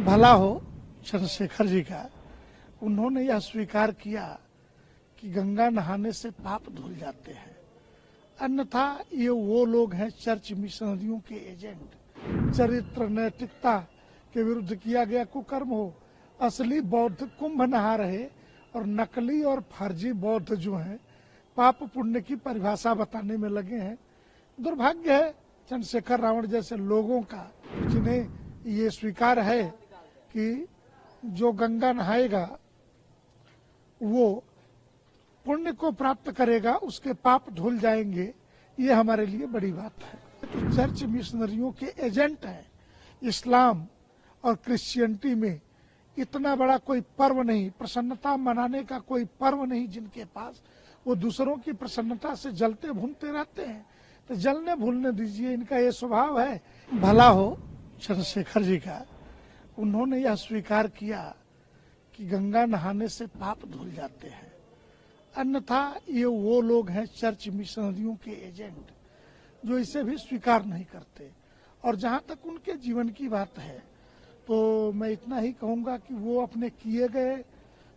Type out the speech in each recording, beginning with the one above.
भला हो चंद्रशेखर जी का, उन्होंने यह स्वीकार किया कि गंगा नहाने से पाप धुल जाते हैं। अन्यथा ये वो लोग हैं चर्च मिशनरियों के एजेंट। चरित्र नैतिकता के विरुद्ध किया गया कुकर्म हो, असली बौद्ध कुंभ नहा रहे और नकली और फर्जी बौद्ध जो हैं पाप पुण्य की परिभाषा बताने में लगे हैं। दुर्भाग्य है चंद्रशेखर रावण जैसे लोगों का, जिन्हें ये स्वीकार है कि जो गंगा नहाएगा वो पुण्य को प्राप्त करेगा, उसके पाप धुल जाएंगे। ये हमारे लिए बड़ी बात है। तो चर्च मिशनरियों के एजेंट हैं। इस्लाम और क्रिश्चियनिटी में इतना बड़ा कोई पर्व नहीं, प्रसन्नता मनाने का कोई पर्व नहीं जिनके पास। वो दूसरों की प्रसन्नता से जलते भूनते रहते हैं। तो जलने भूलने दीजिए, इनका ये स्वभाव है। भला हो चंद्रशेखर जी का, उन्होंने यह स्वीकार किया कि गंगा नहाने से पाप धुल जाते हैं। अन्यथा ये वो लोग हैं चर्च मिशनरियों के एजेंट, जो इसे भी स्वीकार नहीं करते। और जहाँ तक उनके जीवन की बात है तो मैं इतना ही कहूँगा कि वो अपने किए गए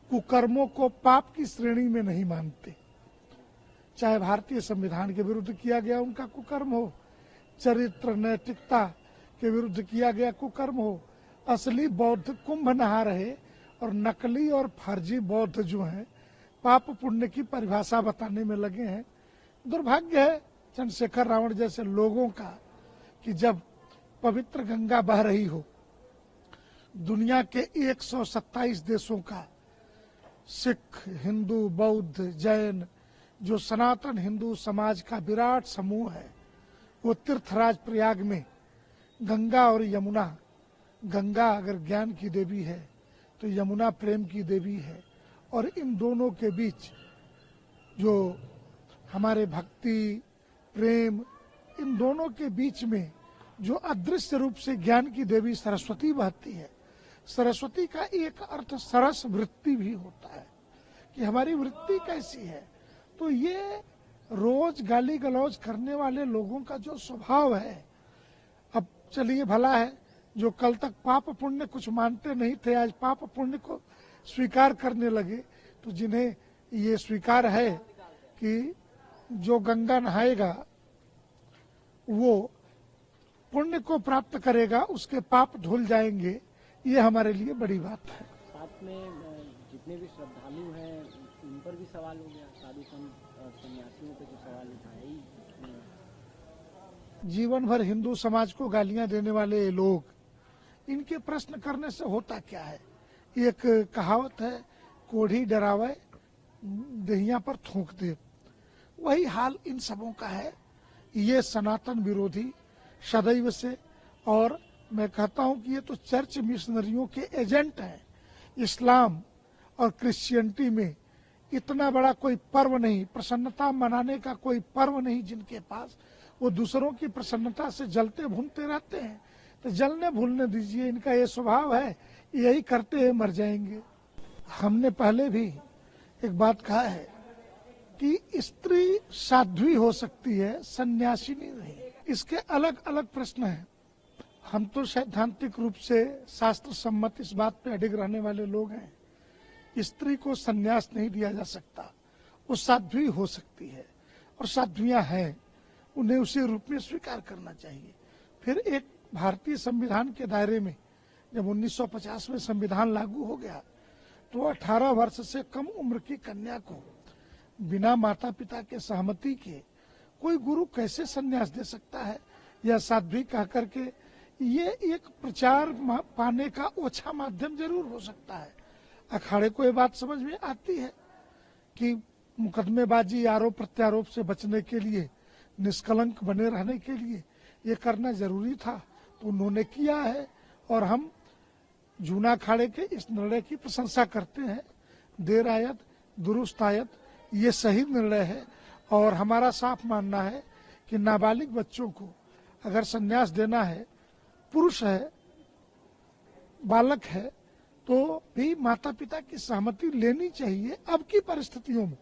कुकर्मों को पाप की श्रेणी में नहीं मानते। चाहे भारतीय संविधान के विरुद्ध किया गया उनका कुकर्म हो, चरित्र नैतिकता के विरुद्ध किया गया कुकर्म हो, असली बौद्ध कुंभ नहा रहे और नकली और फर्जी बौद्ध जो हैं पाप पुण्य की परिभाषा बताने में लगे हैं। दुर्भाग्य है चंद्रशेखर रावण जैसे लोगों का कि जब पवित्र गंगा बह रही हो, दुनिया के 127 देशों का सिख, हिंदू, बौद्ध, जैन, जो सनातन हिंदू समाज का विराट समूह है, वो तीर्थराज प्रयाग में गंगा और यमुना, गंगा अगर ज्ञान की देवी है तो यमुना प्रेम की देवी है। और इन दोनों के बीच जो हमारे भक्ति प्रेम, इन दोनों के बीच में जो अदृश्य रूप से ज्ञान की देवी सरस्वती बहती है। सरस्वती का एक अर्थ सरस वृत्ति भी होता है कि हमारी वृत्ति कैसी है। तो ये रोज गाली गलौज करने वाले लोगों का जो स्वभाव है, अब चलिए भला है जो कल तक पाप पुण्य कुछ मानते नहीं थे, आज पाप पुण्य को स्वीकार करने लगे। तो जिन्हें ये स्वीकार है कि जो गंगा नहाएगा वो पुण्य को प्राप्त करेगा, उसके पाप धुल जाएंगे, ये हमारे लिए बड़ी बात है। साथ में जितने भी श्रद्धालु हैं उन पर भी सवाल हो गया, साधु संत सन्यासियों पे जो सवाल उठाए ही। जीवन भर हिंदू समाज को गालियां देने वाले लोग, इनके प्रश्न करने से होता क्या है। एक कहावत है, कोढ़ी डरावे दहिया पर थूक दे। वही हाल इन सबों का है। ये सनातन विरोधी सदैव से, और मैं कहता हूं कि ये तो चर्च मिशनरियों के एजेंट हैं। इस्लाम और क्रिश्चियनिटी में इतना बड़ा कोई पर्व नहीं, प्रसन्नता मनाने का कोई पर्व नहीं जिनके पास। वो दूसरों की प्रसन्नता से जलते भूनते रहते हैं। तो जलने भूलने दीजिए, इनका ये स्वभाव है। यही करते हैं मर जाएंगे। हमने पहले भी एक बात कहा है कि स्त्री साध्वी हो सकती है, सन्यासिनी नहीं। इसके अलग अलग प्रश्न हैं। हम तो सैद्धांतिक रूप से शास्त्र सम्मत इस बात पे अडिग रहने वाले लोग हैं। स्त्री को सन्यास नहीं दिया जा सकता, वो साध्वी हो सकती है और साध्वियां हैं, उन्हें उसी रूप में स्वीकार करना चाहिए। फिर एक भारतीय संविधान के दायरे में जब 1950 में संविधान लागू हो गया तो 18 वर्ष से कम उम्र की कन्या को बिना माता पिता के सहमति के कोई गुरु कैसे सन्यास दे सकता है, यह साध्वी कह करके। ये एक प्रचार पाने का ओछा माध्यम जरूर हो सकता है। अखाड़े को ये बात समझ में आती है कि मुकदमेबाजी, आरोप प्रत्यारोप से बचने के लिए, निष्कलंक बने रहने के लिए ये करना जरूरी था, तो उन्होंने किया है। और हम जूना अखाड़े के इस निर्णय की प्रशंसा करते हैं। देर आयत दुरुस्त आयत, ये सही निर्णय है। और हमारा साफ मानना है कि नाबालिग बच्चों को अगर संन्यास देना है, पुरुष है, बालक है, तो भी माता पिता की सहमति लेनी चाहिए। अब की परिस्थितियों में,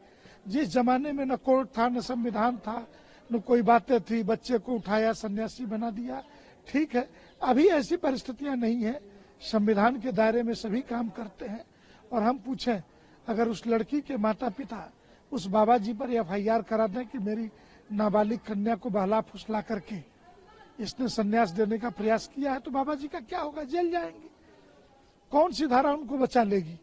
जिस जमाने में न कोर्ट था, न संविधान था, न कोई बातें थी, बच्चे को उठाया सन्यासी बना दिया, ठीक है। अभी ऐसी परिस्थितियां नहीं है। संविधान के दायरे में सभी काम करते हैं। और हम पूछें, अगर उस लड़की के माता पिता उस बाबा जी पर FIR करा दें कि मेरी नाबालिग कन्या को बहला फुसला करके इसने संन्यास देने का प्रयास किया है, तो बाबा जी का क्या होगा? जेल जाएंगे। कौन सी धारा उनको बचा लेगी?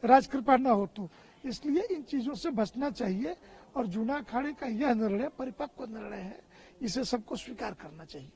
राजकृपा न हो तो। इसलिए इन चीजों से बचना चाहिए और जूना अखाड़े का यह निर्णय परिपक्व निर्णय है, इसे सबको स्वीकार करना चाहिए।